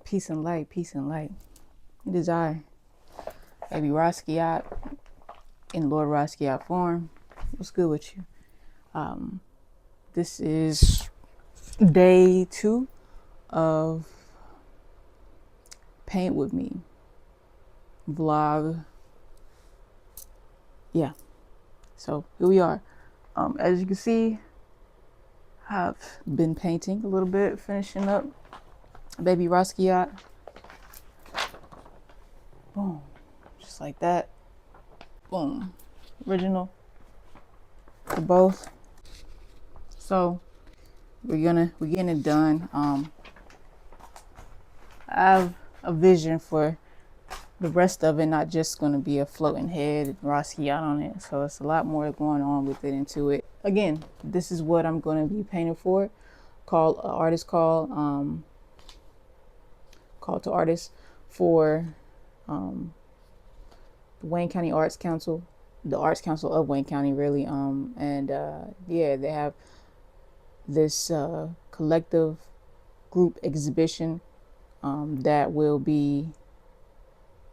Peace and light, peace and light. It is I, baby RASQUIAT, in Lord RASQUIAT form. What's good with you? This is day 2 of Paint With Me vlog. Yeah, so here we are. As you can see, I've been painting a little bit, finishing up baby RASQUIAT. Boom, just like that. Boom, original for both. So we're getting it done. I have a vision for the rest of it, not just going to be a floating head and RASQUIAT on it. So it's a lot more going on with it into it. Again, this is what I'm going to be painting for. Artist call to artists for the Wayne County Arts Council, the Arts Council of Wayne County, really. Yeah, they have this collective group exhibition that will be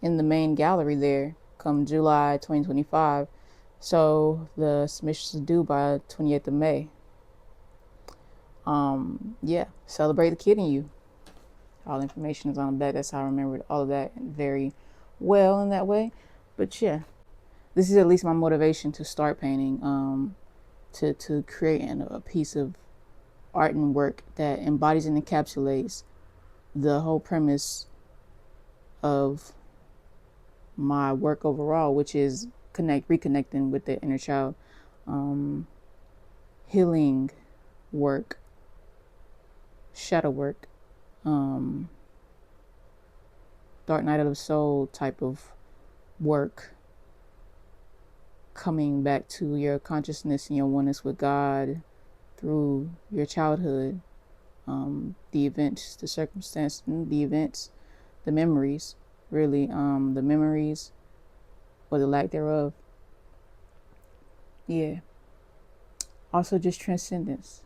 in the main gallery there come July 2025. So the submissions are due by 28th of May. Yeah, celebrate the kid in you. All information is on the back. That's how I remembered all of that very well in that way. But yeah, this is at least my motivation to start painting, to create a piece of art and work that embodies and encapsulates the whole premise of my work overall, which is reconnecting with the inner child, healing work, shadow work, dark night of the soul type of work, coming back to your consciousness and your oneness with God through your childhood, the events, the circumstance, the events, the memories, really, the memories or the lack thereof. Yeah. Also just transcendence,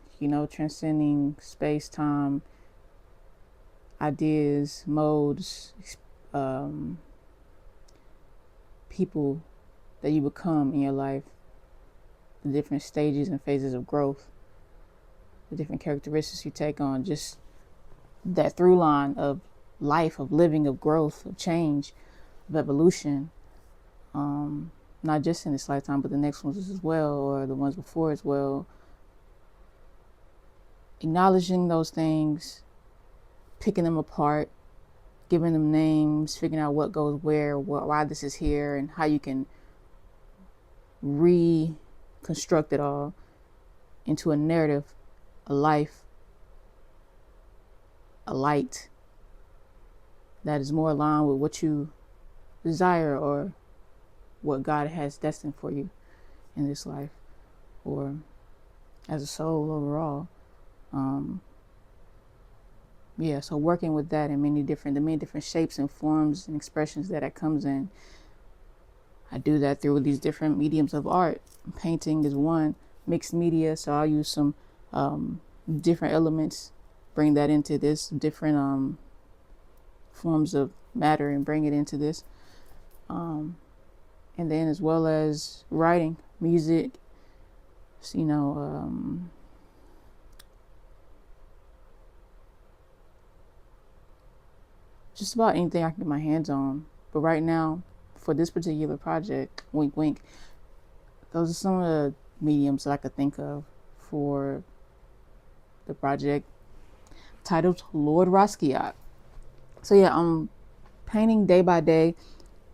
transcending space, time, ideas, modes, people that you become in your life, the different stages and phases of growth, the different characteristics you take on, just that through line of life, of living, of growth, of change, of evolution, not just in this lifetime, but the next ones as well, or the ones before as well. Acknowledging those things, picking them apart, giving them names, figuring out what goes where, why this is here, and how you can reconstruct it all into a narrative, a life, a light that is more aligned with what you desire or what God has destined for you in this life or as a soul overall. Yeah, so working with that in the many different shapes and forms and expressions that it comes in. I do that through these different mediums of art. Painting is one, mixed media, so I'll use some different elements, bring that into this, different forms of matter and bring it into this. And then as well as writing, music, just about anything I can get my hands on. But right now, for this particular project, wink wink, those are some of the mediums that I could think of for the project titled Lord RASQUIAT. So yeah, I'm painting day by day.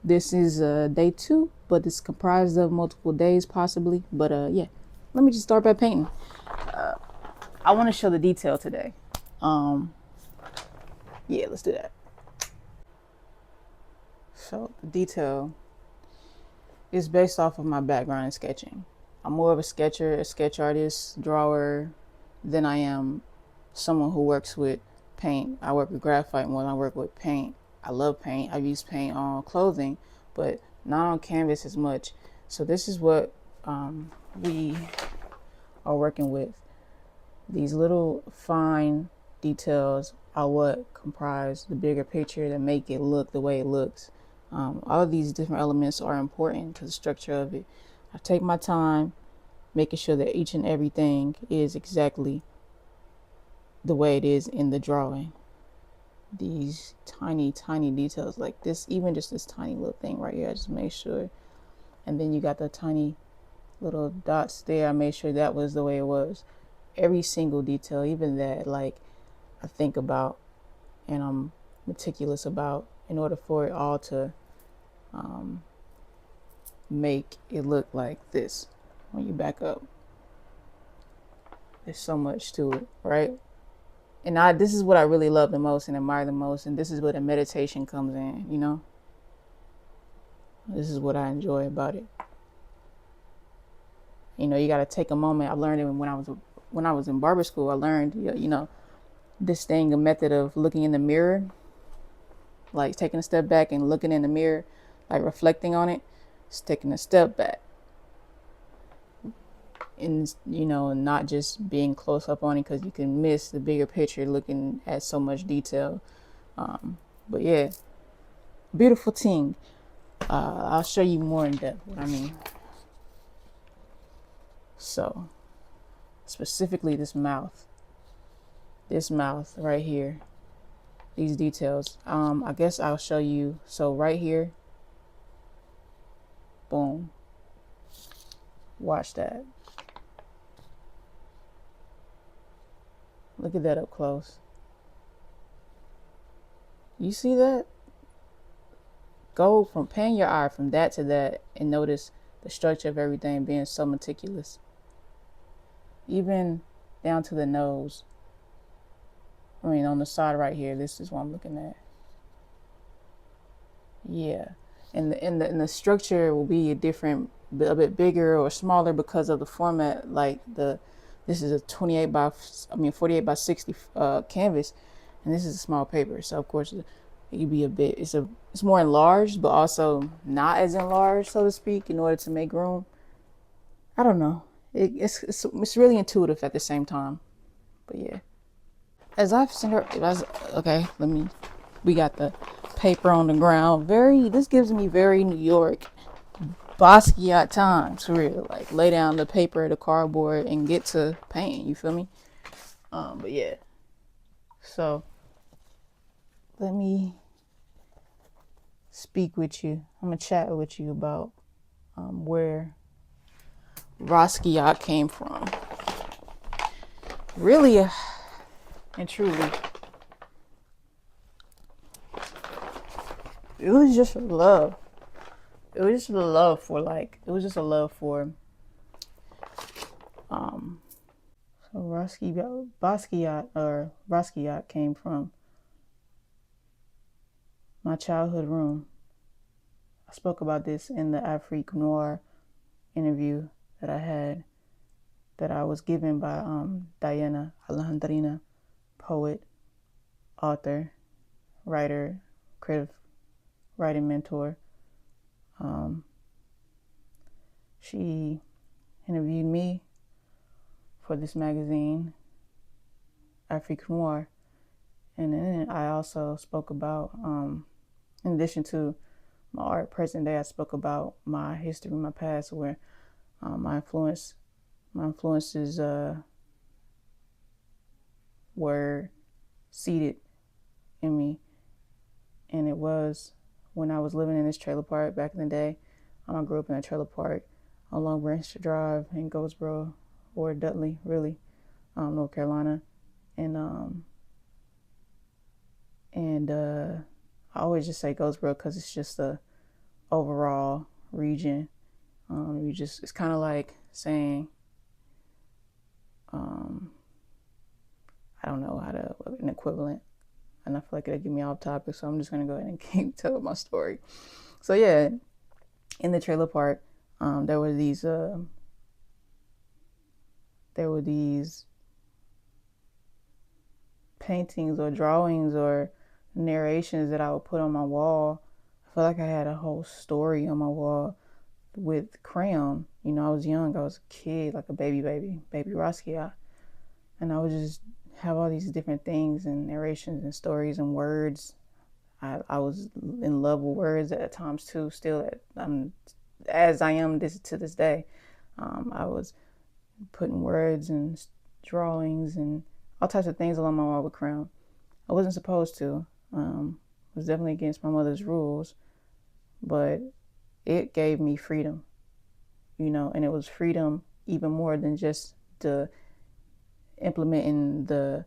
This is day 2, but it's comprised of multiple days possibly. But yeah, let me just start by painting. I want to show the detail today. Yeah, let's do that. So the detail is based off of my background in sketching. I'm more of a sketcher, a sketch artist, drawer, than I am someone who works with paint. I work with graphite more than I work with paint. I love paint. I've used paint on clothing, but not on canvas as much. So this is what we are working with. These little fine details are what comprise the bigger picture that make it look the way it looks. All of these different elements are important to the structure of it. I take my time making sure that each and everything is exactly the way it is in the drawing. These tiny, tiny details like this, even just this tiny little thing right here, I just make sure. And then you got the tiny little dots there. I made sure that was the way it was. Every single detail, even that, like, I think about and I'm meticulous about in order for it all to make it look like this. When you back up, there's so much to it, right? And this is what I really love the most and admire the most, and this is where the meditation comes in, you know? This is what I enjoy about it. You know, you got to take a moment. I learned it when I was in barber school. I learned, you know, this thing, a method of looking in the mirror, like taking a step back and looking in the mirror, like reflecting on it. It's taking a step back, and you know, not just being close up on it, because you can miss the bigger picture looking at so much detail. But yeah, beautiful thing. I'll show you more in depth what I mean. So specifically this mouth right here, these details. I guess I'll show you. So right here, boom, watch that. Look at that up close. You see that? Go from pan your eye from that to that and notice the structure of everything being so meticulous. Even down to the nose. I mean, on the side right here, this is what I'm looking at. Yeah. And the structure will be a bit bigger or smaller because of the format. Like this is a 48 by 60 canvas, and this is a small paper. So of course it could be it's more enlarged, but also not as enlarged, so to speak, in order to make room. I don't know. It's really intuitive at the same time. But yeah, as I've seen her, okay. We got the paper on the ground. This gives me very New York Basquiat times, for real. Like lay down the paper, the cardboard, and get to painting. You feel me? But yeah. So let me speak with you. I'm gonna chat with you about where RASQUIAT came from. Really and truly, it was just a love. It was just a love for so RASQUIAT came from my childhood room. I spoke about this in the Afrique Noir interview that I was given by Diana Alejandrina, poet, author, writer, creative writing mentor. She interviewed me for this magazine, Afrique Noir, and then I also spoke about, in addition to my art present day, I spoke about my history, my past, where my influences were seated in me, and it was when I was living in this trailer park back in the day. I grew up in a trailer park on Long Branch Drive in Goldsboro, or Dudley, really, North Carolina, and I always just say Goldsboro because it's just the overall region. It's kind of like saying, I don't know an equivalent, and I feel like it'll get me off topic, so I'm just gonna go ahead and keep telling my story. So yeah, in the trailer park, there were these paintings or drawings or narrations that I would put on my wall. I feel like I had a whole story on my wall with crayon. You know, I was young, I was a kid, like a baby RASQUIAT, and I would just have all these different things and narrations and stories and words. I was in love with words at times too, still as I am to this day. I was putting words and drawings and all types of things along my wall with crayon. I wasn't supposed to. It was definitely against my mother's rules, but it gave me freedom, and it was freedom even more than just the implementing the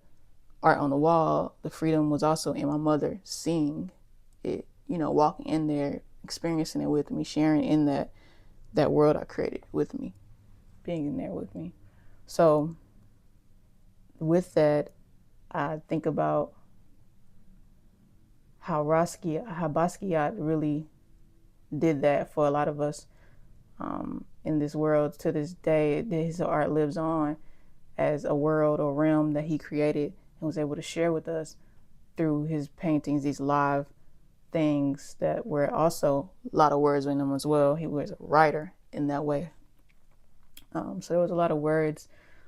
art on the wall. The freedom was also in my mother seeing it, walking in there, experiencing it with me, sharing in that world I created with me, being in there with me. So with that, I think about how Basquiat really did that for a lot of us in this world. To this day, his art lives on as a world or realm that he created and was able to share with us through his paintings, these live things that were also a lot of words in them as well. He was a writer in that way. So there was a lot of words,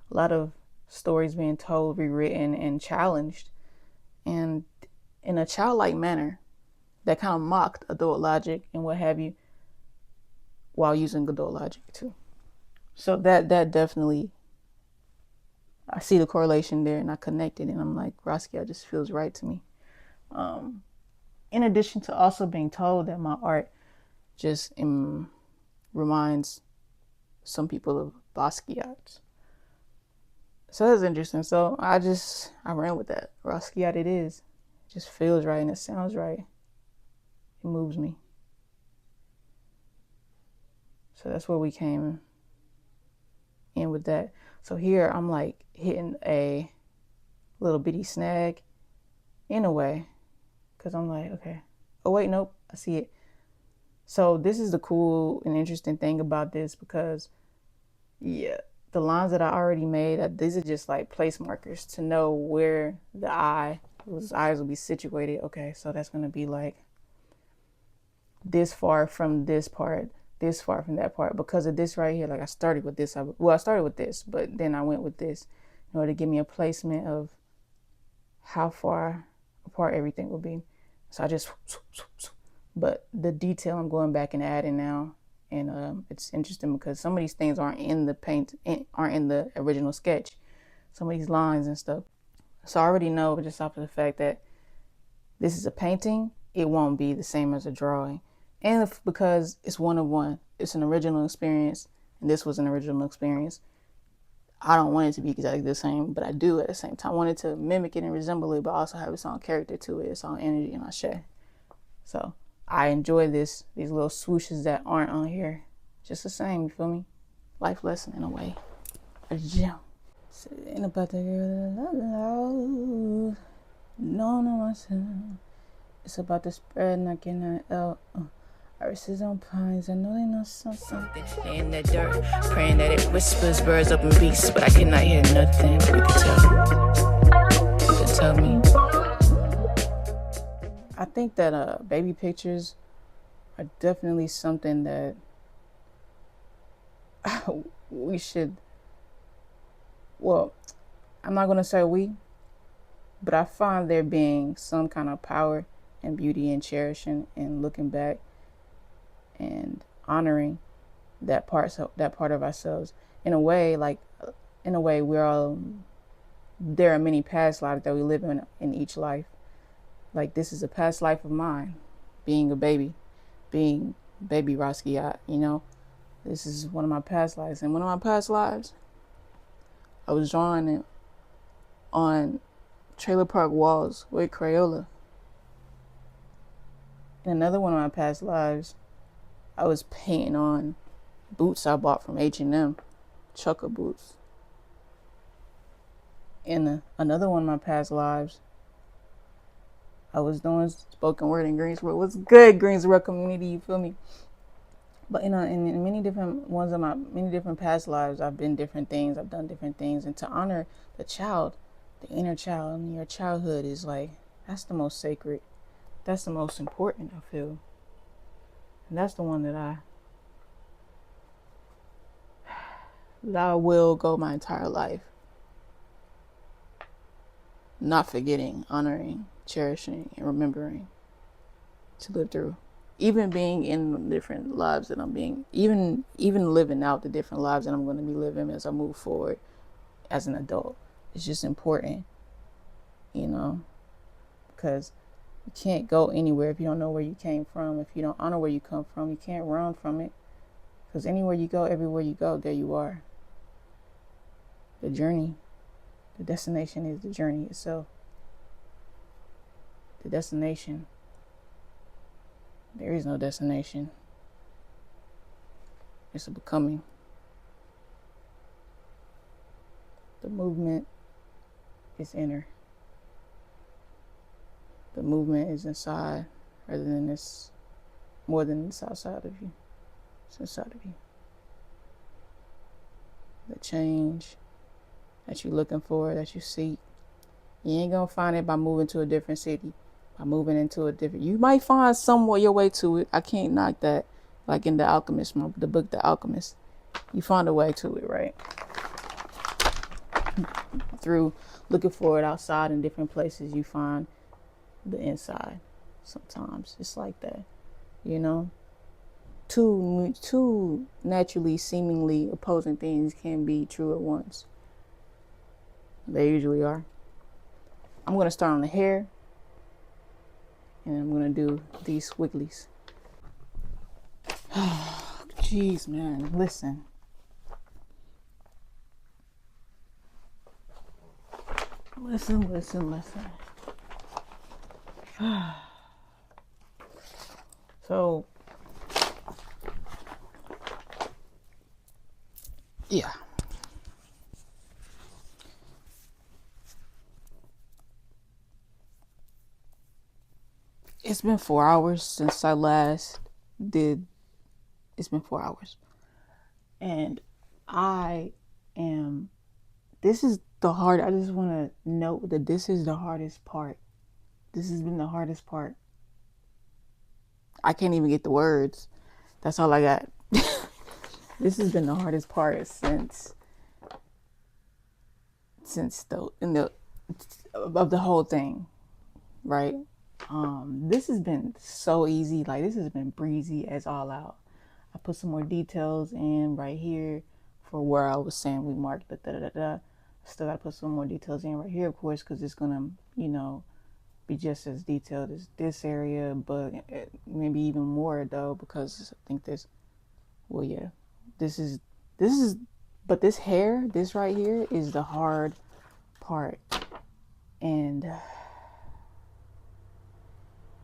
a lot of stories being told, rewritten, and challenged, and in a childlike manner that kind of mocked adult logic and what have you, while using adult logic too. So that definitely, I see the correlation there, and I connected, and I'm like, RASQUIAT just feels right to me. In addition to also being told that my art just reminds some people of Basquiat. So that's interesting. So I ran with that. RASQUIAT it is. It just feels right and it sounds right. It moves me. So that's where we came in with that. So here I'm like hitting a little bitty snag in a way, because I'm like, okay, oh wait, nope, I see it. So this is the cool and interesting thing about this, because the lines that I already made, these are just like place markers to know where the eyes will be situated. Okay, so that's going to be like this far from this part, this far from that part, because of this right here. Like I started with this, but then I went with this in order to give me a placement of how far apart everything will be. So I just, but the detail I'm going back and adding now, and it's interesting because some of these things aren't in the original sketch, some of these lines and stuff. So I already know, just off of the fact that this is a painting, it won't be the same as a drawing. And because it's one of one, it's an original experience, and this was an original experience. I don't want it to be exactly the same, but I do at the same time. I want it to mimic it and resemble it, but also have its own character to it, its own energy, and share. So I enjoy these little swooshes that aren't on here. Just the same, you feel me? Life lesson in a way. A gem. So it ain't about the girl that I love. No, myself. It's about the spread, not getting it out. Irises on pines, I know they know something. They in that dirt, praying that it whispers birds up and beasts, but I cannot hear nothing. You can tell me. I think that baby pictures are definitely something that we should, well, I'm not going to say we, but I find there being some kind of power and beauty and cherishing and looking back and honoring that part of ourselves. In a way, we're all, there are many past lives that we live in each life. Like, this is a past life of mine, being a baby, being baby RASQUIAT, This is one of my past lives. And one of my past lives, I was drawing it on trailer park walls with Crayola. In another one of my past lives, I was painting on boots I bought from H&M, Chucker boots. In another one of my past lives, I was doing spoken word in Greensboro. What's good, Greensboro community? You feel me? But in many different ones of my many different past lives, I've been different things. I've done different things, and to honor the child, the inner child, and your childhood is like, that's the most sacred. That's the most important, I feel. And that's the one that I will go my entire life not forgetting, honoring, cherishing, and remembering to live through. Even being in the different lives that I'm being, even living out the different lives that I'm going to be living as I move forward as an adult. It's just important, you know, because you can't go anywhere if you don't know where you came from. If you don't honor where you come from, you can't run from it. Because anywhere you go, everywhere you go, there you are. The journey, the destination is the journey itself. The destination, there is no destination. It's a becoming. The movement is inner. The movement is inside rather than this, more than it's outside of you. It's inside of you. The change that you're looking for, that you seek, you ain't gonna find it by moving to a different city, by moving into a different, you might find somewhere your way to it. I can't knock that. Like in The Alchemist, the book The Alchemist, you find a way to it, right? Through looking for it outside in different places, you find the inside. Sometimes it's like that, you know. Two naturally seemingly opposing things can be true at once. They usually are. I'm going to start on the hair, and I'm going to do these squigglies. Jeez, man, listen. Listen. So, yeah. It's been 4 hours since I last did. It's been 4 hours. And this is the hard, I just want to note that this is the hardest part. This has been the hardest part. I can't even get the words. That's all I got. This has been the hardest part since of the whole thing, right? This has been so easy. Like, this has been breezy as all out. I put some more details in right here for where I was saying we marked the da-da-da-da. Still got to put some more details in right here, of course, because it's going to, you know, be just as detailed as this area, but maybe even more, though, because I think this, well, yeah, this is, but this hair, this right here is the hard part. And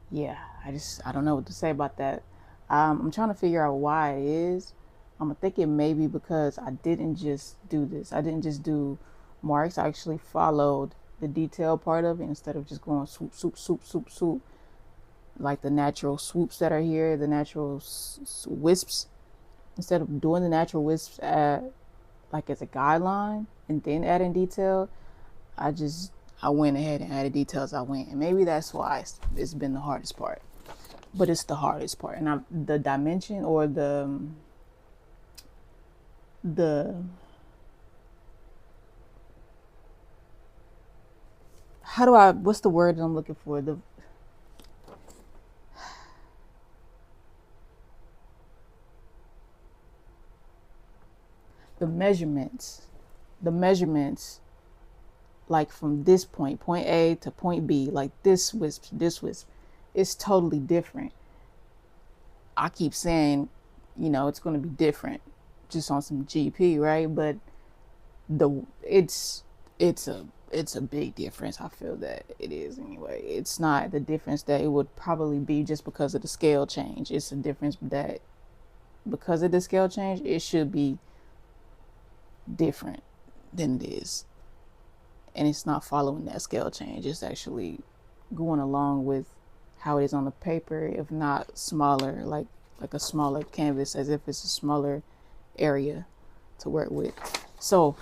yeah, I don't know what to say about that. I'm trying to figure out why it is. I'm thinking maybe because I didn't just do this. I didn't just do marks. I actually followed the detail part of it instead of just going swoop, swoop, swoop, swoop, swoop. Like the natural swoops that are here, the natural wisps. Instead of doing the natural wisps like as a guideline and then adding detail, I went ahead and added details. I went, and maybe that's why it's been the hardest part. But it's the hardest part, and the dimension or the what's the word that I'm looking for? The measurements, like from this point A to point B, like this wisp, it's totally different. I keep saying, you know, it's going to be different just on some GP, right? But it's a big difference. I feel that it is anyway. It's not the difference that it would probably be just because of the scale change. It's a difference that because of the scale change, it should be different than it is. And it's not following that scale change. It's actually going along with how it is on the paper, if not smaller, like a smaller canvas, as if it's a smaller area to work with. So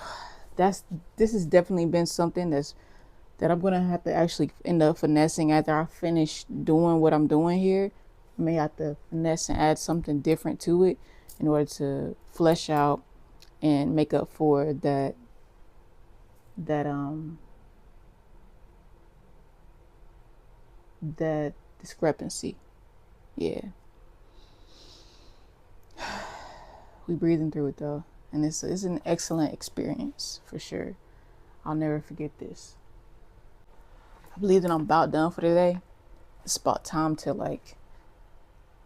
this has definitely been something that I'm gonna have to actually end up finessing after I finish doing what I'm doing here. I may have to finesse and add something different to it in order to flesh out and make up for that that discrepancy. Yeah. We breathing through it though, and it's an excellent experience for sure. I'll never forget this. I believe that I'm about done for today. It's about time to like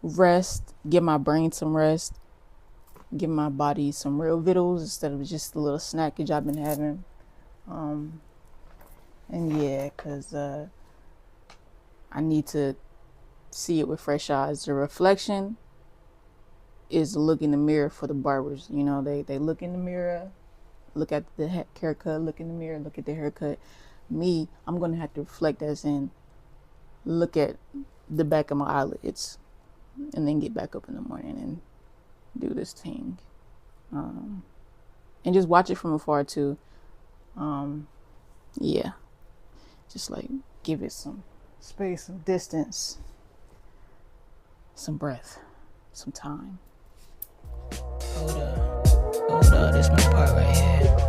rest, give my brain some rest, give my body some real vittles instead of just the little snackage I've been having. And yeah, cause I need to see it with fresh eyes. The reflection is look in the mirror for the barbers. You know, they look in the mirror, look at the haircut, look in the mirror, look at the haircut. Me, I'm gonna have to reflect as in look at the back of my eyelids and then get back up in the morning and do this thing. And just watch it from afar too. Yeah, just like give it some space, some distance, some breath, some time. Hold up, this my part right here.